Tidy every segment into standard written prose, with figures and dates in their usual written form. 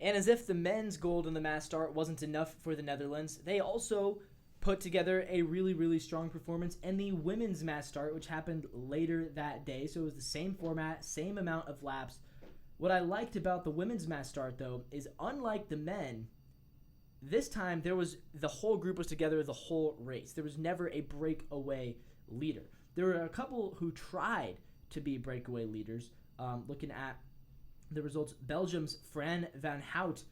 And as if the men's gold in the mass start wasn't enough for the Netherlands, they also put together a really, really strong performance in the women's mass start, which happened later that day. So it was the same format, same amount of laps. What I liked about the women's mass start, though, is unlike the men, this time the whole group was together the whole race. There was never a breakaway leader. There were a couple who tried to be breakaway leaders. Looking at the results, Belgium's Fran van Hout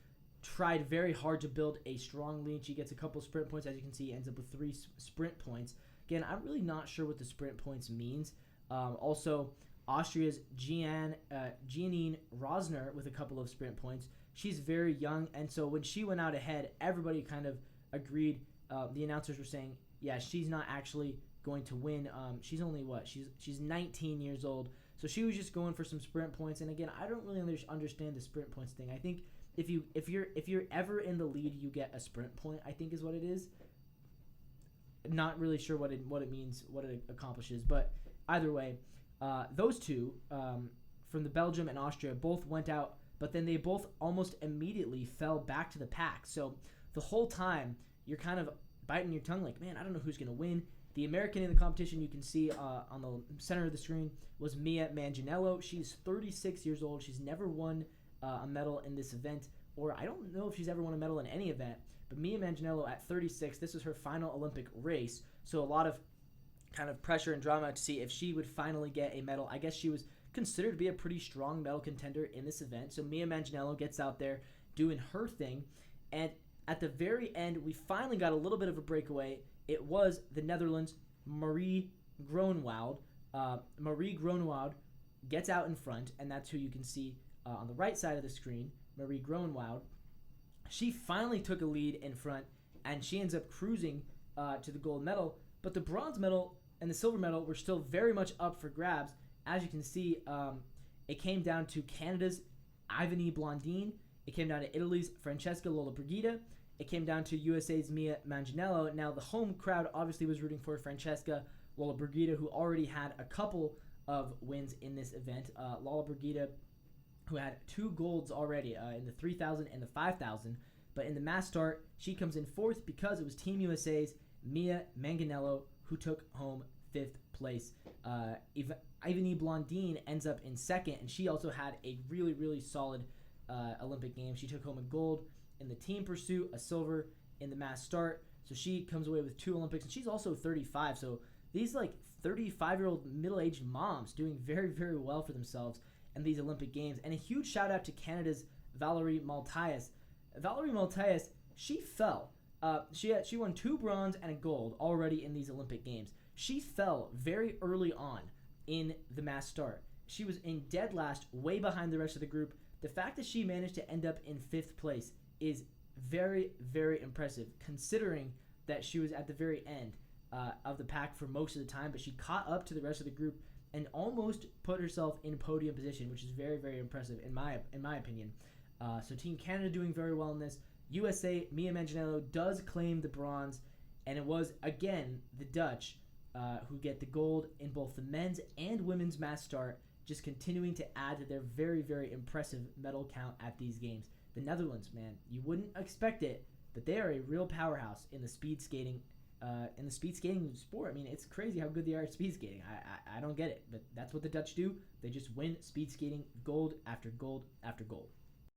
tried very hard to build a strong lead. She gets a couple sprint points, as you can see, ends up with 3 sprint points. Again, I'm really not sure what the sprint points means. Also, Austria's Jeanine Rosner with a couple of sprint points. She's very young, and so when she went out ahead, everybody kind of agreed. The announcers were saying, yeah, she's not actually going to win. She's only she's 19 years old, so she was just going for some sprint points. And again, I don't really understand the sprint points thing. I think if you're ever in the lead, you get a sprint point, I think is what it is. Not really sure what it means, what it accomplishes, but either way, those two from the Belgium and Austria both went out, but then they both almost immediately fell back to the pack. So the whole time you're kind of biting your tongue like, man, I don't know who's going to win. The American in the competition, you can see on the center of the screen, was Mia Manganiello. She's 36 years old. She's never won a medal in this event, or I don't know if she's ever won a medal in any event, but Mia Manganiello at 36, this was her final Olympic race, so a lot of kind of pressure and drama to see if she would finally get a medal. I guess she was considered to be a pretty strong medal contender in this event. So Mia Manganiello gets out there doing her thing, and at the very end, we finally got a little bit of a breakaway. It was the Netherlands' Marie Groenewald. Marie Groenewald gets out in front, and that's who you can see on the right side of the screen, Marie Groenewald. She finally took a lead in front, and she ends up cruising to the gold medal, but the bronze medal and the silver medal were still very much up for grabs. As you can see, it came down to Canada's Ivany Blondin. It came down to Italy's Francesca Lollobrigida. It came down to USA's Mia Manganiello. Now, the home crowd obviously was rooting for Francesca Lollobrigida, who already had a couple of wins in this event. Lollobrigida, who had 2 golds already in the 3,000 and the 5,000. But in the mass start, she comes in 4th because it was Team USA's Mia Manganiello who took home 5th place. Ivany Blondin ends up in 2nd, and she also had a really, really solid Olympic game. She took home a gold in the team pursuit, a silver in the mass start. So she comes away with 2 Olympics, and she's also 35. So these 35-year-old middle-aged moms doing very, very well for themselves in these Olympic Games. And a huge shout-out to Canada's Valerie Maltais. Valerie Maltais, she fell. She won 2 bronze and a gold already in these Olympic Games. She fell very early on in the mass start. She was in dead last, way behind the rest of the group. The fact that she managed to end up in 5th place is very, very impressive, considering that she was at the very end of the pack for most of the time, but she caught up to the rest of the group and almost put herself in podium position, which is very, very impressive in my opinion. So Team Canada doing very well in this. USA, Mia Manganiello does claim the bronze, and it was, again, the Dutch who get the gold in both the men's and women's mass start, just continuing to add to their very, very impressive medal count at these games. The Netherlands, man, you wouldn't expect it, but they are a real powerhouse in the speed skating sport. I mean, it's crazy how good they are at speed skating. I don't get it, but that's what the Dutch do. They just win speed skating gold after gold after gold.